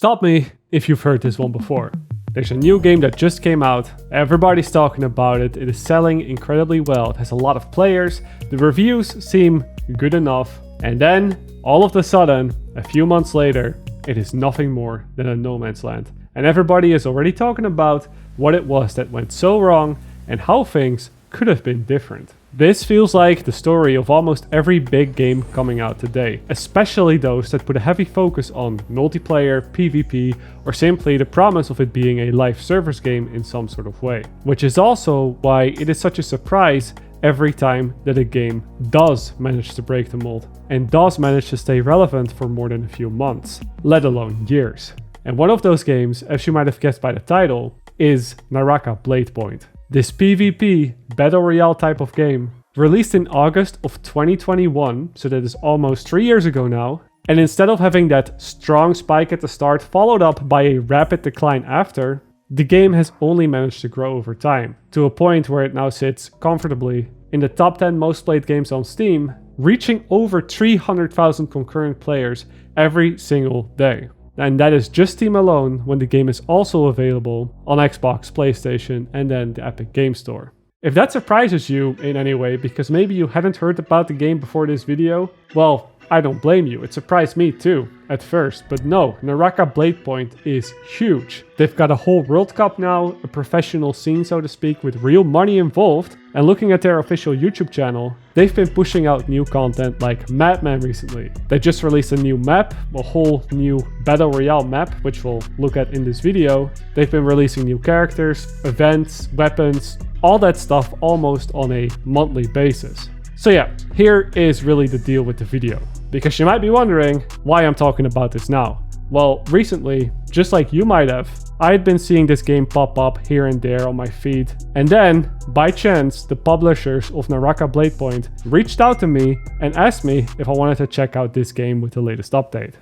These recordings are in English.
Stop me if you've heard this one before. There's a new game that just came out, everybody's talking about it, it is selling incredibly well, it has a lot of players, the reviews seem good enough, and then, all of a sudden, a few months later, it is nothing more than a no man's land. And everybody is already talking about what it was that went so wrong and how things could have been different. This feels like the story of almost every big game coming out today, especially those that put a heavy focus on multiplayer, PvP, or simply the promise of it being a live service game in some sort of way. Which is also why it is such a surprise every time that a game does manage to break the mold and does manage to stay relevant for more than a few months, let alone years. And one of those games, as you might have guessed by the title, is Naraka Bladepoint. This PvP Battle Royale type of game, released in August of 2021, so that is almost 3 years ago now, and instead of having that strong spike at the start followed up by a rapid decline after, the game has only managed to grow over time, to a point where it now sits comfortably in the top 10 most played games on Steam, reaching over 300,000 concurrent players every single day. And that is just Steam alone, when the game is also available on Xbox, PlayStation, and then the Epic Game Store. If that surprises you in any way, because maybe you hadn't heard about the game before this video, well, I don't blame you. It surprised me too, at first. But no, Naraka Bladepoint is huge. They've got a whole World Cup now, a professional scene so to speak, with real money involved. And looking at their official YouTube channel, they've been pushing out new content like Madman recently. They just released a new map, a whole new Battle Royale map, which we'll look at in this video. They've been releasing new characters, events, weapons, all that stuff almost on a monthly basis. So yeah, here is really the deal with the video. Because you might be wondering why I'm talking about this now. Well, recently, just like you might have, I had been seeing this game pop up here and there on my feed. And then, by chance, the publishers of Naraka Bladepoint reached out to me and asked me if I wanted to check out this game with the latest update.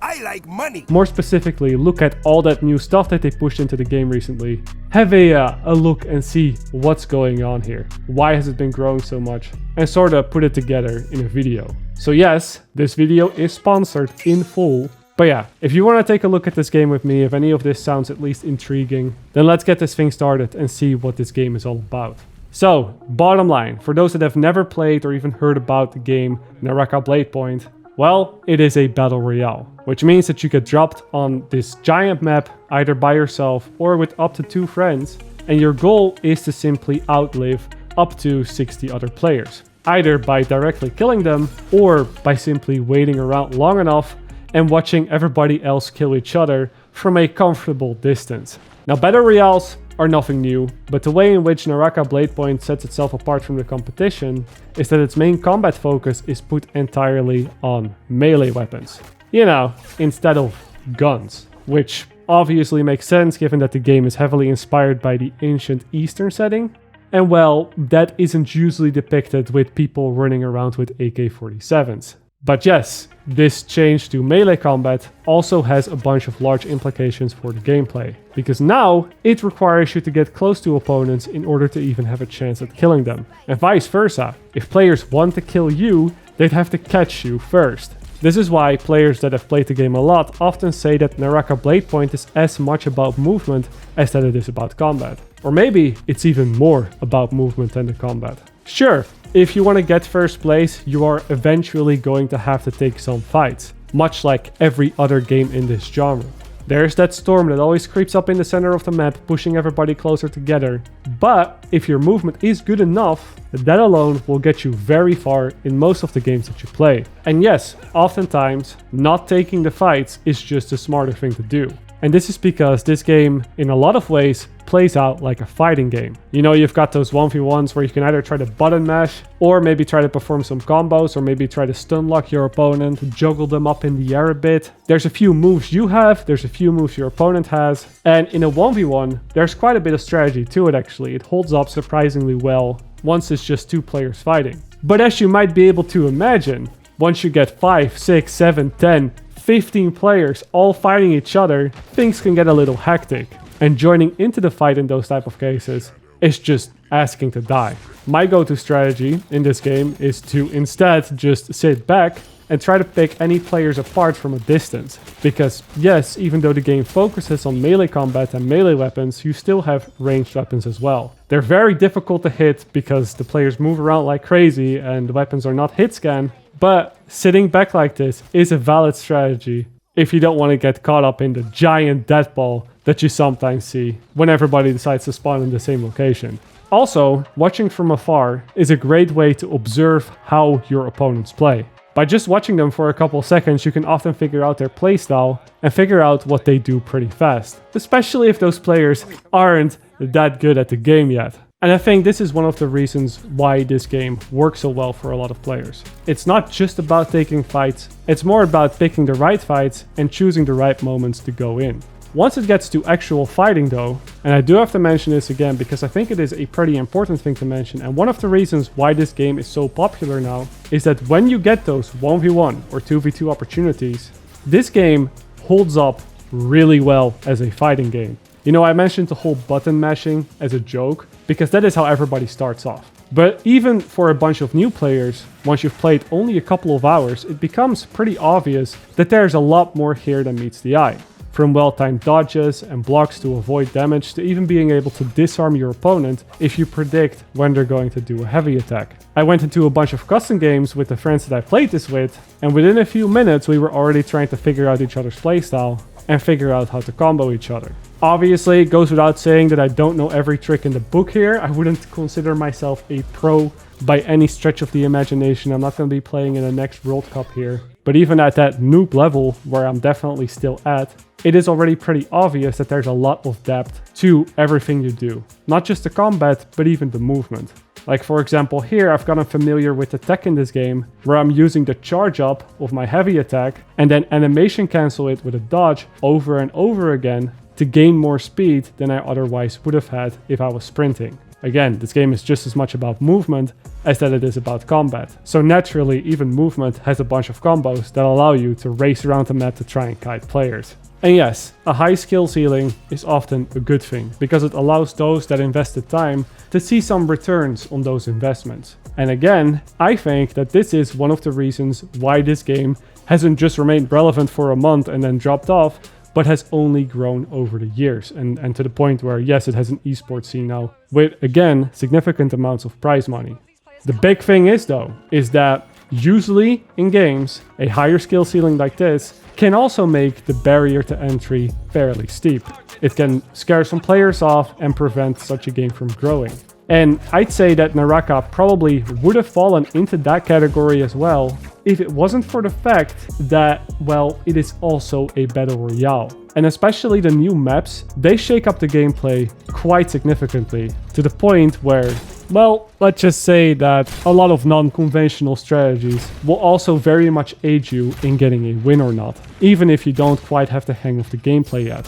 I like money. More specifically, look at all that new stuff that they pushed into the game recently. Have a look and see what's going on here. Why has it been growing so much? And sort of put it together in a video. So yes, this video is sponsored in full. But yeah, if you want to take a look at this game with me, if any of this sounds at least intriguing, then let's get this thing started and see what this game is all about. So, bottom line, for those that have never played or even heard about the game Naraka Bladepoint, well, it is a battle royale, which means that you get dropped on this giant map either by yourself or with up to 2 friends, and your goal is to simply outlive up to 60 other players, either by directly killing them or by simply waiting around long enough and watching everybody else kill each other from a comfortable distance. Now, battle royales are nothing new, but the way in which Naraka Bladepoint sets itself apart from the competition is that its main combat focus is put entirely on melee weapons. You know, instead of guns, which obviously makes sense given that the game is heavily inspired by the ancient Eastern setting. And well, that isn't usually depicted with people running around with AK-47s. But yes, this change to melee combat also has a bunch of large implications for the gameplay, because now it requires you to get close to opponents in order to even have a chance at killing them, and vice versa. If players want to kill you, they'd have to catch you first. This is why players that have played the game a lot often say that Naraka Bladepoint is as much about movement as that it is about combat. Or maybe it's even more about movement than the combat. Sure, if you want to get first place, you are eventually going to have to take some fights, much like every other game in this genre. There's that storm that always creeps up in the center of the map, pushing everybody closer together. But if your movement is good enough, that alone will get you very far in most of the games that you play. And yes, oftentimes, not taking the fights is just a smarter thing to do. And this is because this game, in a lot of ways, plays out like a fighting game. You know, you've got those 1v1s where you can either try to button mash, or maybe try to perform some combos, or maybe try to stun lock your opponent, juggle them up in the air a bit. There's a few moves you have, there's a few moves your opponent has, and in a 1v1, there's quite a bit of strategy to it actually. It holds up surprisingly well once it's just 2 players fighting. But as you might be able to imagine, once you get 5, 6, 7, 10, 15 players all fighting each other, things can get a little hectic. And joining into the fight in those type of cases is just asking to die. My go-to strategy in this game is to instead just sit back and try to pick any players apart from a distance. Because yes, even though the game focuses on melee combat and melee weapons, you still have ranged weapons as well. They're very difficult to hit because the players move around like crazy and the weapons are not hit scan, but sitting back like this is a valid strategy if you don't want to get caught up in the giant death ball that you sometimes see when everybody decides to spawn in the same location. Also, watching from afar is a great way to observe how your opponents play. By just watching them for a couple seconds, you can often figure out their playstyle and figure out what they do pretty fast, especially if those players aren't that good at the game yet. And I think this is one of the reasons why this game works so well for a lot of players. It's not just about taking fights, it's more about picking the right fights and choosing the right moments to go in. Once it gets to actual fighting though, and I do have to mention this again because I think it is a pretty important thing to mention, and one of the reasons why this game is so popular now is that when you get those 1v1 or 2v2 opportunities, this game holds up really well as a fighting game. You know, I mentioned the whole button mashing as a joke because that is how everybody starts off. But even for a bunch of new players, once you've played only a couple of hours, it becomes pretty obvious that there's a lot more here than meets the eye. From well-timed dodges and blocks to avoid damage to even being able to disarm your opponent if you predict when they're going to do a heavy attack. I went into a bunch of custom games with the friends that I played this with, and within a few minutes we were already trying to figure out each other's playstyle and figure out how to combo each other. Obviously, it goes without saying that I don't know every trick in the book here. I wouldn't consider myself a pro by any stretch of the imagination. I'm not going to be playing in the next World Cup here. But even at that noob level, where I'm definitely still at, it is already pretty obvious that there's a lot of depth to everything you do. Not just the combat, but even the movement. Like for example here, I've gotten familiar with the tech in this game, where I'm using the charge up of my heavy attack and then animation cancel it with a dodge over and over again to gain more speed than I otherwise would have had if I was sprinting. Again, this game is just as much about movement as that it is about combat. So naturally, even movement has a bunch of combos that allow you to race around the map to try and kite players. And yes, a high skill ceiling is often a good thing, because it allows those that invested time to see some returns on those investments. And again, I think that this is one of the reasons why this game hasn't just remained relevant for a month and then dropped off, but has only grown over the years, and to the point where, yes, it has an esports scene now, with, again, significant amounts of prize money. The big thing is, though, is that usually in games, a higher skill ceiling like this can also make the barrier to entry fairly steep. It can scare some players off and prevent such a game from growing. And I'd say that Naraka probably would have fallen into that category as well if it wasn't for the fact that, well, it is also a battle royale. And especially the new maps, they shake up the gameplay quite significantly, to the point where, well, let's just say that a lot of non-conventional strategies will also very much aid you in getting a win or not, even if you don't quite have the hang of the gameplay yet.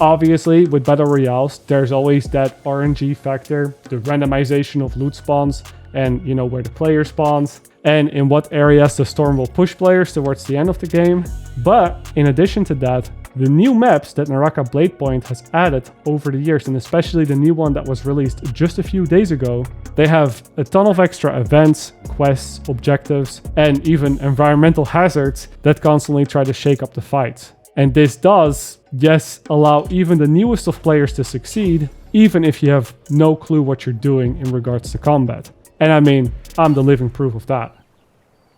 Obviously, with battle royales, there's always that RNG factor, the randomization of loot spawns, and you know where the player spawns, and in what areas the storm will push players towards the end of the game. But in addition to that, the new maps that Naraka Bladepoint has added over the years, and especially the new one that was released just a few days ago, they have a ton of extra events, quests, objectives, and even environmental hazards that constantly try to shake up the fights. And this does, yes, allow even the newest of players to succeed, even if you have no clue what you're doing in regards to combat. And I mean, I'm the living proof of that.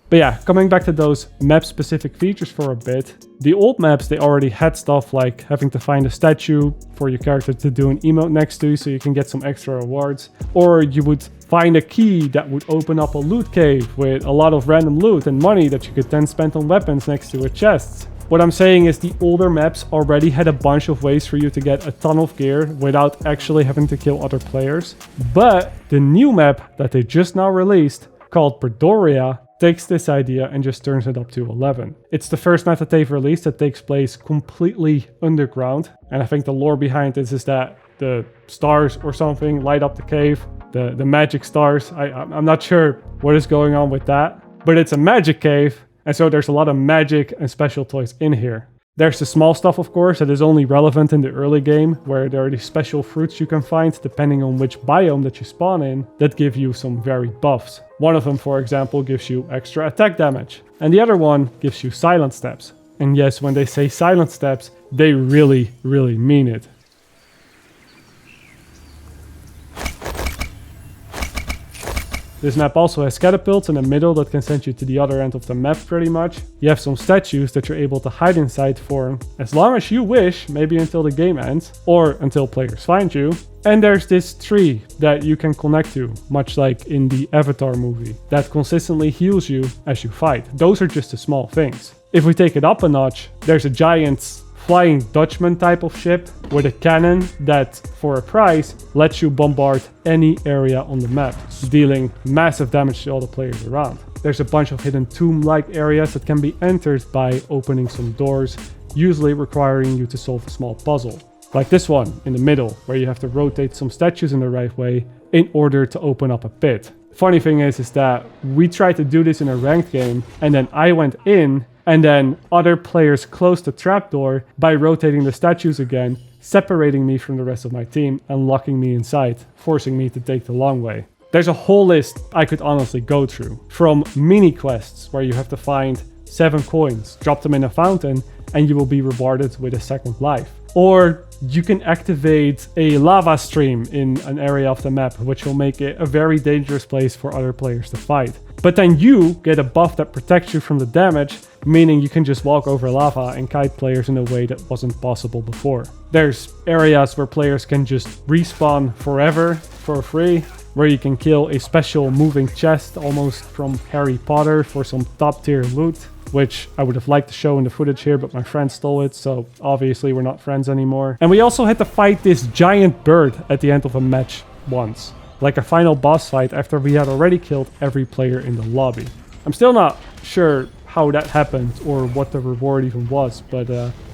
But yeah, coming back to those map-specific features for a bit, the old maps, they already had stuff like having to find a statue for your character to do an emote next to so you can get some extra rewards, or you would find a key that would open up a loot cave with a lot of random loot and money that you could then spend on weapons next to a chest. What I'm saying is the older maps already had a bunch of ways for you to get a ton of gear without actually having to kill other players. But the new map that they just now released, called Perdoria, takes this idea and just turns it up to 11. It's the first map that they've released that takes place completely underground. And I think the lore behind this is that the stars or something light up the cave. The magic stars. I'm not sure what is going on with that. But it's a magic cave. And so there's a lot of magic and special toys in here. There's the small stuff, of course, that is only relevant in the early game, where there are these special fruits you can find depending on which biome that you spawn in that give you some varied buffs. One of them, for example, gives you extra attack damage, and the other one gives you silent steps. And yes, when they say silent steps, they really mean it. This map also has catapults in the middle that can send you to the other end of the map pretty much. You have some statues that you're able to hide inside for as long as you wish, maybe until the game ends, or until players find you. And there's this tree that you can connect to, much like in the Avatar movie, that consistently heals you as you fight. Those are just the small things. If we take it up a notch, there's a giant Flying Dutchman type of ship with a cannon that, for a price, lets you bombard any area on the map, dealing massive damage to all the players around. There's a bunch of hidden tomb-like areas that can be entered by opening some doors, usually requiring you to solve a small puzzle. Like this one in the middle, where you have to rotate some statues in the right way in order to open up a pit. Funny thing is that we tried to do this in a ranked game, and then I went in, and then other players closed the trapdoor by rotating the statues again, separating me from the rest of my team and locking me inside, forcing me to take the long way. There's a whole list I could honestly go through. From mini quests, where you have to find 7 coins, drop them in a fountain, and you will be rewarded with a second life. Or you can activate a lava stream in an area of the map, which will make it a very dangerous place for other players to fight. But then you get a buff that protects you from the damage, meaning you can just walk over lava and kite players in a way that wasn't possible before. There's areas where players can just respawn forever for free, where you can kill a special moving chest almost from Harry Potter for some top tier loot, which I would have liked to show in the footage here, but my friend stole it, so obviously we're not friends anymore. And we also had to fight this giant bird at the end of a match once, like a final boss fight after we had already killed every player in the lobby. I'm still not sure how that happened or what the reward even was, but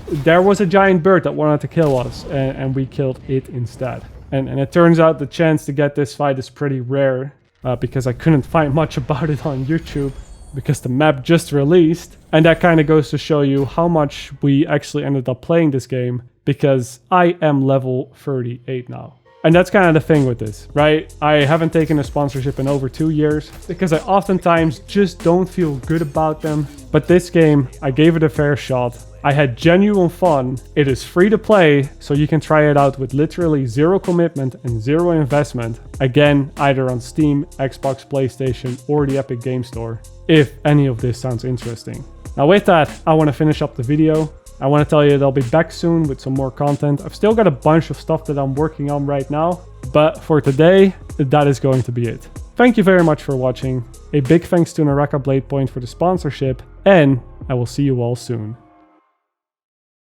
there was a giant bird that wanted to kill us, and we killed it instead. And it turns out the chance to get this fight is pretty rare, because I couldn't find much about it on YouTube, because the map just released. And that kind of goes to show you how much we actually ended up playing this game, because I am level 38 now. And that's kind of the thing with this, right? I haven't taken a sponsorship in over 2 years because I oftentimes just don't feel good about them. But this game, I gave it a fair shot. I had genuine fun. It is free to play, so you can try it out with literally zero commitment and zero investment. Again, either on Steam, Xbox, PlayStation, or the Epic Game Store, if any of this sounds interesting. Now with that, I want to finish up the video. I want to tell you that I'll be back soon with some more content. I've still got a bunch of stuff that I'm working on right now, but for today, that is going to be it. Thank you very much for watching. A big thanks to Naraka Bladepoint for the sponsorship, and I will see you all soon.